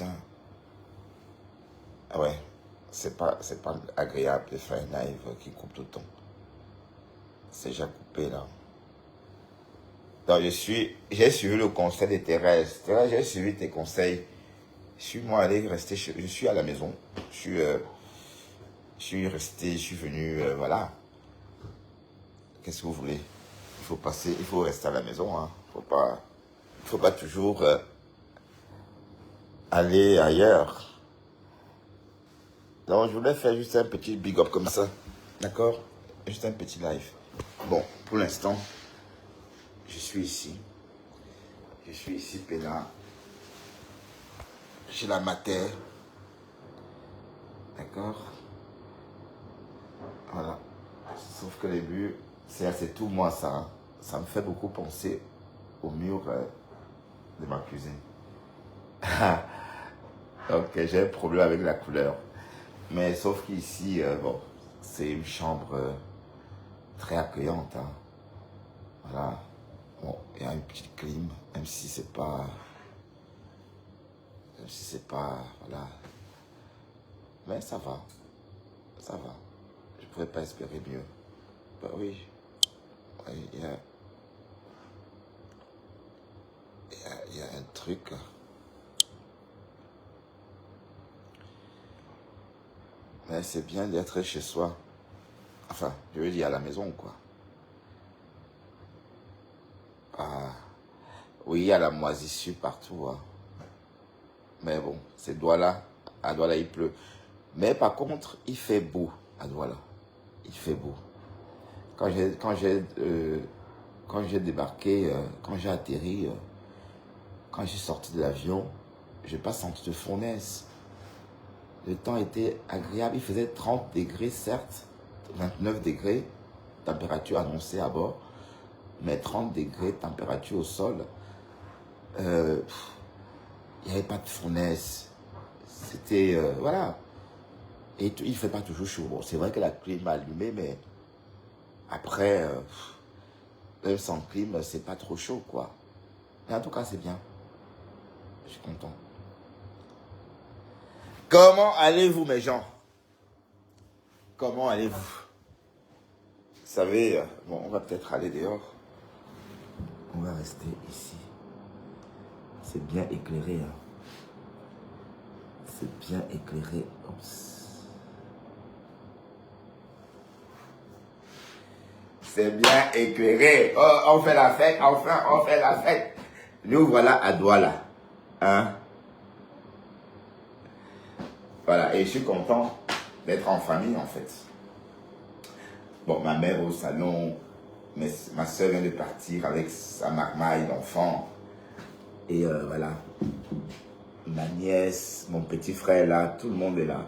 putain. Ah ouais, c'est pas agréable de faire un live qui coupe tout le temps. C'est déjà coupé là. Donc j'ai suivi le conseil de Thérèse. Thérèse, j'ai suivi tes conseils. Je suis moi allé rester, je suis à la maison. Je suis resté, je suis venu, voilà. Qu'est-ce que vous voulez? Il faut rester à la maison, hein. Il faut pas toujours aller ailleurs. Donc, je voulais faire juste un petit big up comme ça. D'accord? Juste un petit live. Bon, pour l'instant, je suis ici. Je suis ici, Pénard. Chez la mater. D'accord? Voilà. Sauf que les murs, c'est tout moi ça. Hein. Ça me fait beaucoup penser au mur de ma cuisine. Donc, j'ai un problème avec la couleur. Mais sauf qu'ici, bon, c'est une chambre très accueillante. Hein. Voilà. Bon, il y a une petite clim, même si c'est pas... Voilà. Mais ça va. Ça va. Je ne pourrais pas espérer mieux. Bah oui. Oui, il y a un truc... Mais c'est bien d'être chez soi. Enfin, je veux dire à la maison, quoi. Ah, oui, il y a la moisissure partout. Hein. Mais bon, c'est Douala. À Douala, il pleut. Mais par contre, il fait beau à Douala. Il fait beau. Quand j'ai débarqué, quand j'ai atterri, quand j'ai sorti de l'avion, je n'ai pas senti de fournaise. Le temps était agréable. Il faisait 30 degrés, certes, 29 degrés, température annoncée à bord, mais 30 degrés, température au sol. Il n'y avait pas de fournaise. C'était, voilà. Et il ne fait pas toujours chaud. Bon, c'est vrai que la clim m'a allumé, mais après, même sans clim, c'est pas trop chaud, quoi. Mais en tout cas, c'est bien. Je suis content. Comment allez-vous, mes gens? Comment allez-vous? Vous savez, bon, on va peut-être aller dehors. On va rester ici. C'est bien éclairé. Hein. C'est bien éclairé. Oups. C'est bien éclairé. Oh, on fait la fête. Enfin, on fait la fête. Nous voilà à Douala. Hein? Voilà, et je suis content d'être en famille, en fait. Bon, ma mère au salon, ma soeur vient de partir avec sa marmaille d'enfant. Et voilà, ma nièce, mon petit frère là, tout le monde est là.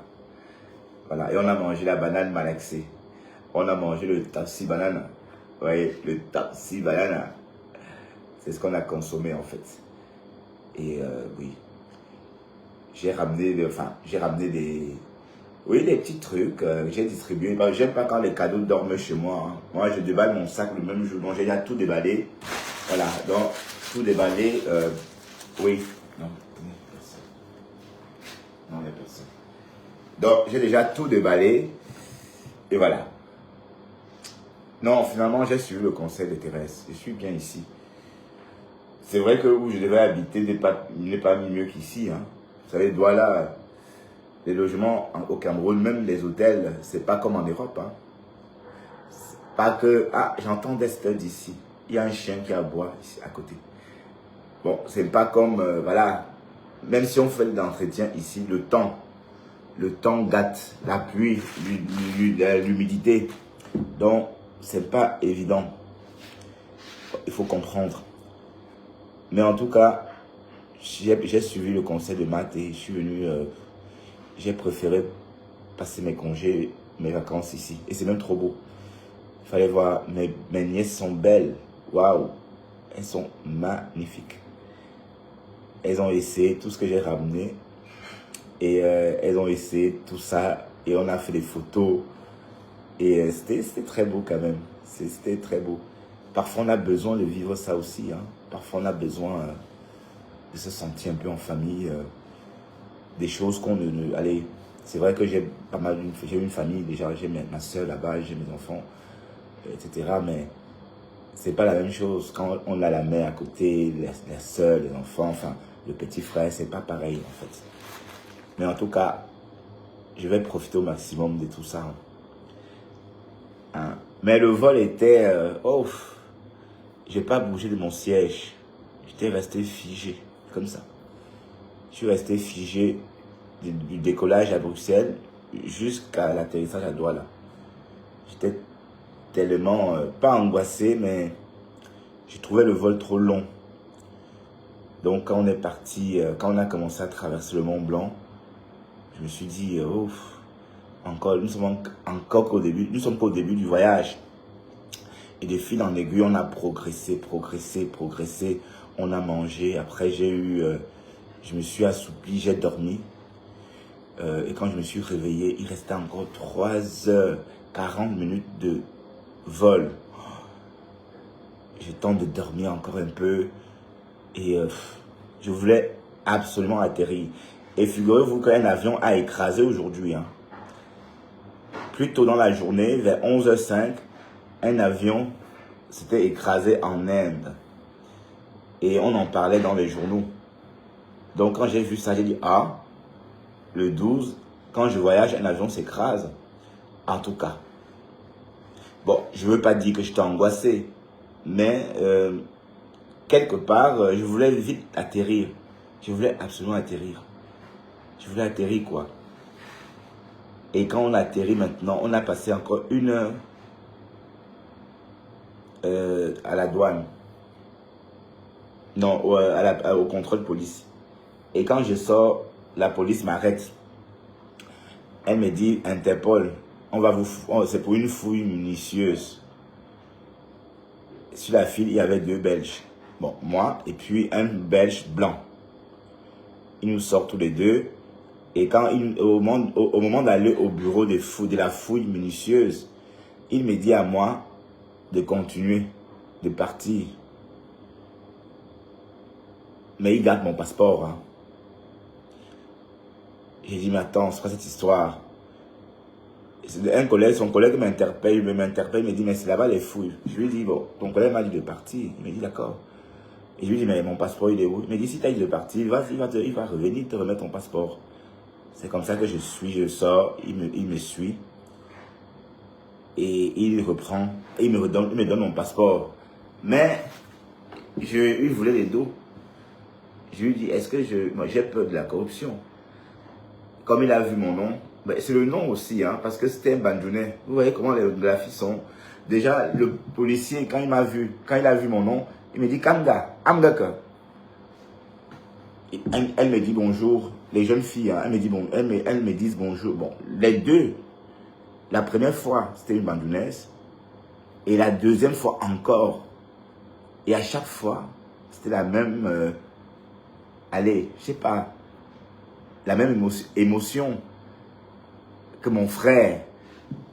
Voilà, et on a mangé la banane malaxée. On a mangé le tapsi banana. Vous voyez, le tapsi banana. C'est ce qu'on a consommé, en fait. Et oui. J'ai ramené des... Oui, des petits trucs. J'ai distribué. J'aime pas quand les cadeaux dorment chez moi. Hein. Moi, je déballe mon sac le même jour. Donc, j'ai déjà tout déballé. Voilà. Donc, tout déballé. Oui. Non, il n'y a personne. Non, il n'y a personne. Donc, j'ai déjà tout déballé. Et voilà. Non, finalement, j'ai suivi le conseil de Thérèse. Je suis bien ici. C'est vrai que où je devais habiter n'est pas mieux qu'ici. Hein. Vous savez, Douala, les logements au Cameroun, même les hôtels, c'est pas comme en Europe. Hein. Pas que... Ah, j'entends des studs ici. Il y a un chien qui aboie ici à côté. Bon, c'est pas comme... voilà. Même si on fait l'entretien ici, le temps gâte la pluie, l'humidité. Donc, c'est pas évident. Il faut comprendre. Mais en tout cas, j'ai suivi le conseil de Matt et je suis venu, j'ai préféré passer mes congés, mes vacances ici. Et c'est même trop beau. Il fallait voir, mes nièces sont belles. Waouh, elles sont magnifiques. Elles ont essayé tout ce que j'ai ramené. Et elles ont essayé tout ça. Et on a fait des photos. Et c'était très beau quand même. C'était très beau. Parfois, on a besoin de vivre ça aussi. Hein. Parfois, on a besoin... de se sentir un peu en famille. des choses qu'on allez, c'est vrai que j'ai pas mal, j'ai une famille déjà, j'ai ma soeur là-bas, j'ai mes enfants, etc. Mais c'est pas la même chose quand on a la mère à côté, la soeur, les enfants, enfin, le petit frère, c'est pas pareil en fait. Mais en tout cas, je vais profiter au maximum de tout ça. Hein. Mais le vol était, j'ai pas bougé de mon siège. J'étais resté figé, comme ça. Je suis resté figé du décollage à Bruxelles jusqu'à l'atterrissage à Douala. J'étais tellement, pas angoissé, mais j'ai trouvé le vol trop long. Donc quand on est parti, quand on a commencé à traverser le Mont Blanc, je me suis dit, encore, nous sommes encore qu'au début, nous sommes qu'au début du voyage. Et de fil en aiguille, on a progressé. On a mangé. Après, je me suis assoupli, j'ai dormi. Et quand je me suis réveillé, il restait encore 3h40 de vol. J'ai temps de dormir encore un peu. Et je voulais absolument atterrir. Et figurez-vous qu'un avion a écrasé aujourd'hui. Hein. Plus tôt dans la journée, vers 11h05, un avion s'était écrasé en Inde. Et on en parlait dans les journaux. Donc quand j'ai vu ça, j'ai dit, le 12, quand je voyage, un avion s'écrase. En tout cas. Bon, je ne veux pas dire que j'étais angoissé. Mais quelque part, je voulais vite atterrir. Je voulais absolument atterrir. Je voulais atterrir quoi. Et quand on a atterri maintenant, on a passé encore 1 heure à la douane. Non, au contrôle police. Et quand je sors, la police m'arrête. Elle me dit, Interpol, c'est pour une fouille minutieuse. Sur la file, il y avait 2 Belges. Bon, moi et puis un Belge blanc. Ils nous sortent tous les deux. Et quand au moment d'aller au bureau de la fouille minutieuse, il me dit à moi de continuer, de partir. Mais il garde mon passeport. Hein. J'ai dit, mais attends, c'est quoi cette histoire? Son collègue m'interpelle, il me dit, mais c'est là-bas les fouilles. Je lui dis, bon, ton collègue m'a dit de partir. Il me dit, d'accord. Et je lui dis, mais mon passeport, il est où? Il me dit, si tu as dit de partir, il va revenir te remettre ton passeport. C'est comme ça que je sors, il me suit. Et il reprend, il me donne mon passeport. Mais, il voulait les dos. Je lui dis, est-ce que moi j'ai peur de la corruption? Comme il a vu mon nom, ben c'est le nom aussi, hein, parce que c'était un bandunais. Vous voyez comment les graphies sont. Déjà, le policier, quand il a vu mon nom, il me dit, Kanga, Amgaka. Elle me dit bonjour. Les jeunes filles, hein, elles me disent bonjour. Bon, les deux, la première fois, c'était une bandounaise. Et la deuxième fois encore. Et à chaque fois, c'était la même, allez, je sais pas, la même émotion que mon frère.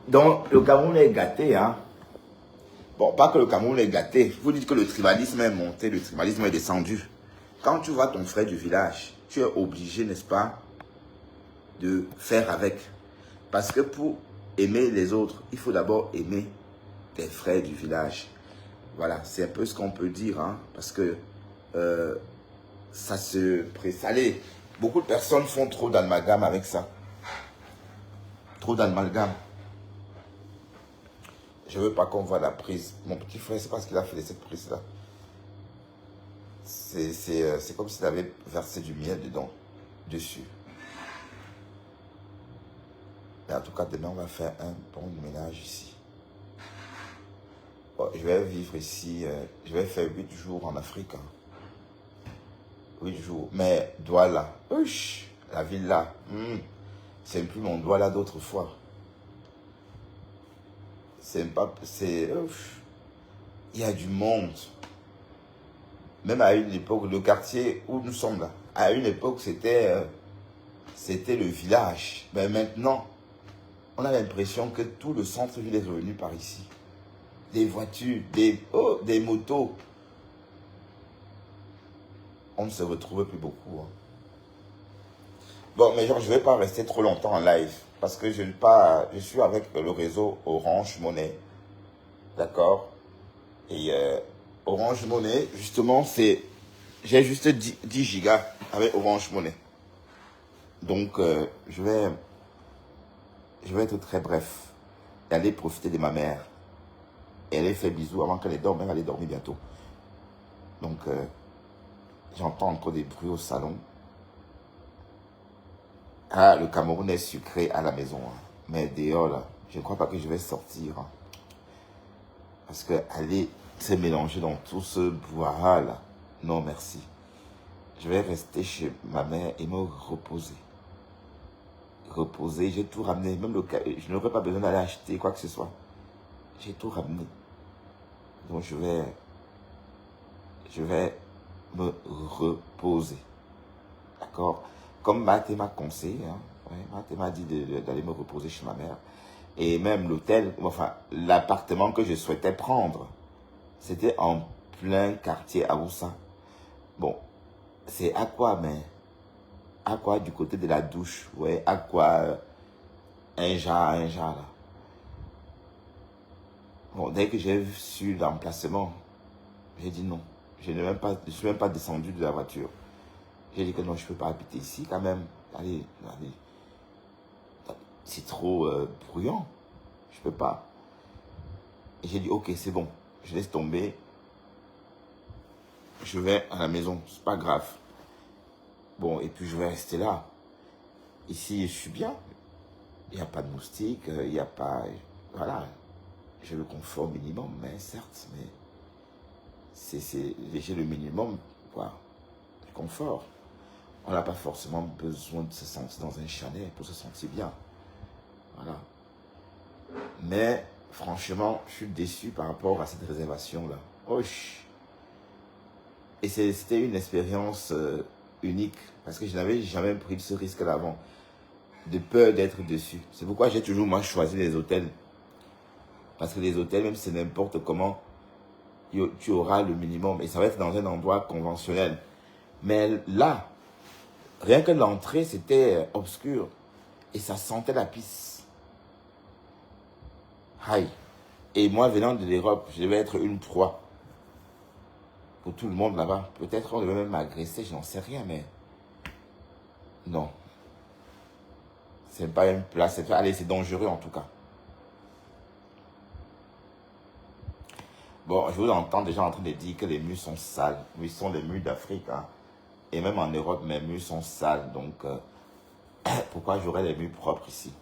Donc, le Cameroun est gâté, hein. Bon, pas que le Cameroun est gâté. Vous dites que le tribalisme est monté, le tribalisme est descendu. Quand tu vois ton frère du village, tu es obligé, n'est-ce pas, de faire avec. Parce que pour aimer les autres, il faut d'abord aimer tes frères du village. Voilà, c'est un peu ce qu'on peut dire, hein, parce que ça se présalé. Beaucoup de personnes font trop d'amalgame avec ça. Trop d'amalgame. Je ne veux pas qu'on voit la prise. Mon petit frère, c'est parce qu'il a fait cette prise-là. C'est comme s'il avait versé du miel dedans, dessus. Mais en tout cas, demain, on va faire un bon ménage ici. Bon, je vais vivre ici, je vais faire 8 jours en Afrique. Hein. 8 jours. Mais Douala, la ville là, c'est plus mon Douala d'autrefois. Il y a du monde. Même à une époque, le quartier où nous sommes là, à une époque, c'était le village. Mais maintenant, on a l'impression que tout le centre-ville est revenu par ici. Des voitures, des motos. On ne se retrouve plus beaucoup. Hein. Bon, mais genre, je ne vais pas rester trop longtemps en live parce que je suis avec le réseau Orange Money. D'accord? Et Orange Money, justement, j'ai juste 10 gigas avec Orange Money. Donc, je vais être très bref et aller profiter de ma mère. Et aller faire bisous avant qu'elle dorme. Elle va aller dormir bientôt. Donc, j'entends encore des bruits au salon. Ah, le Cameroun est sucré à la maison. Hein. Mais dehors, là, je ne crois pas que je vais sortir. Hein. Parce que aller se mélanger dans tout ce brouhaha là, non merci. Je vais rester chez ma mère et me reposer. Reposer, j'ai tout ramené. Même je n'aurais pas besoin d'aller acheter quoi que ce soit. J'ai tout ramené. Donc je vais me reposer. D'accord? Comme Mathé m'a conseillé, hein, ouais, Mathé m'a dit d'aller me reposer chez ma mère. Et même l'hôtel, enfin, l'appartement que je souhaitais prendre, c'était en plein quartier à Oussa. Bon, c'est Aqua, mais Aqua du côté de la douche. Ouais, Aqua, un jar là. Bon, dès que j'ai su l'emplacement, j'ai dit non. Je ne suis même pas descendu de la voiture. J'ai dit que non, je ne peux pas habiter ici quand même. Allez. C'est trop bruyant. Je ne peux pas. Et j'ai dit, ok, c'est bon. Je laisse tomber. Je vais à la maison. C'est pas grave. Bon, et puis je vais rester là. Ici, je suis bien. Il n'y a pas de moustiques. Il n'y a pas... Voilà. J'ai le confort minimum, mais certes, mais j'ai le minimum, quoi. Le confort. On n'a pas forcément besoin de se sentir dans un chalet pour se sentir bien. Voilà. Mais, franchement, je suis déçu par rapport à cette réservation-là. Oh, et c'était une expérience unique, parce que je n'avais jamais pris ce risque-là avant, de peur d'être déçu. C'est pourquoi j'ai toujours, moi, choisi les hôtels. Parce que les hôtels, même si c'est n'importe comment, tu auras le minimum. Et ça va être dans un endroit conventionnel. Mais là, rien que l'entrée, c'était obscur. Et ça sentait la pisse. Aïe. Et moi, venant de l'Europe, je devais être une proie. Pour tout le monde là-bas. Peut-être qu'on devait même m'agresser, je n'en sais rien, mais... Non. C'est pas une place. Allez, c'est dangereux en tout cas. Bon, je vous entends déjà en train de dire que les murs sont sales. Oui, ce sont les murs d'Afrique. Hein. Et même en Europe, mes murs sont sales. Donc, pourquoi j'aurais les murs propres ici?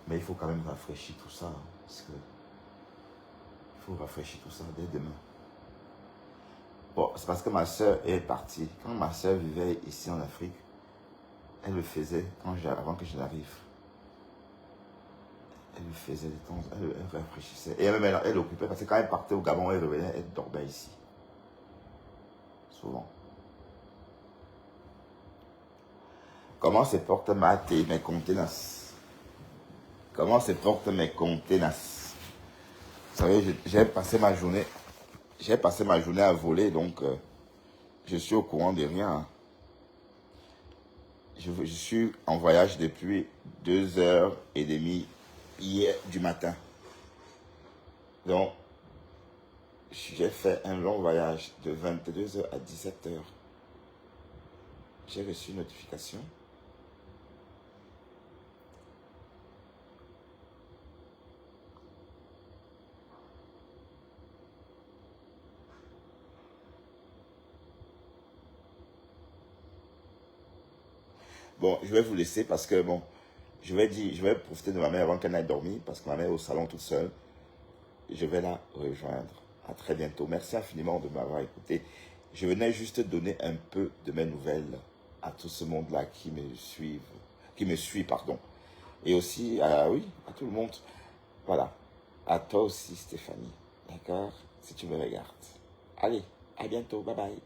Mais il faut quand même rafraîchir tout ça. Hein, parce que il faut rafraîchir tout ça dès demain. Bon, c'est parce que ma soeur est partie. Quand ma soeur vivait ici en Afrique, elle le faisait avant que je n'arrive. Elle le faisait de temps, elle rafraîchissait. Et même elle occupait, parce que quand elle partait au Gabon, elle revenait, elle dormait ici. Souvent. Comment se portent mes contenances? Comment se portent mes contenances? Vous savez, j'ai passé ma journée à voler, donc je suis au courant de rien. Je suis en voyage depuis 2h30 hier du matin. Donc, j'ai fait un long voyage de 22h à 17h. J'ai reçu une notification. Bon, je vais vous laisser parce que, bon, je vais profiter de ma mère avant qu'elle n'aille dormir parce que ma mère est au salon toute seule. Je vais la rejoindre. À très bientôt. Merci infiniment de m'avoir écouté. Je venais juste donner un peu de mes nouvelles à tout ce monde-là qui me suit, pardon. Et aussi, oui, à tout le monde. Voilà. À toi aussi, Stéphanie. D'accord? Si tu me regardes. Allez, à bientôt. Bye bye.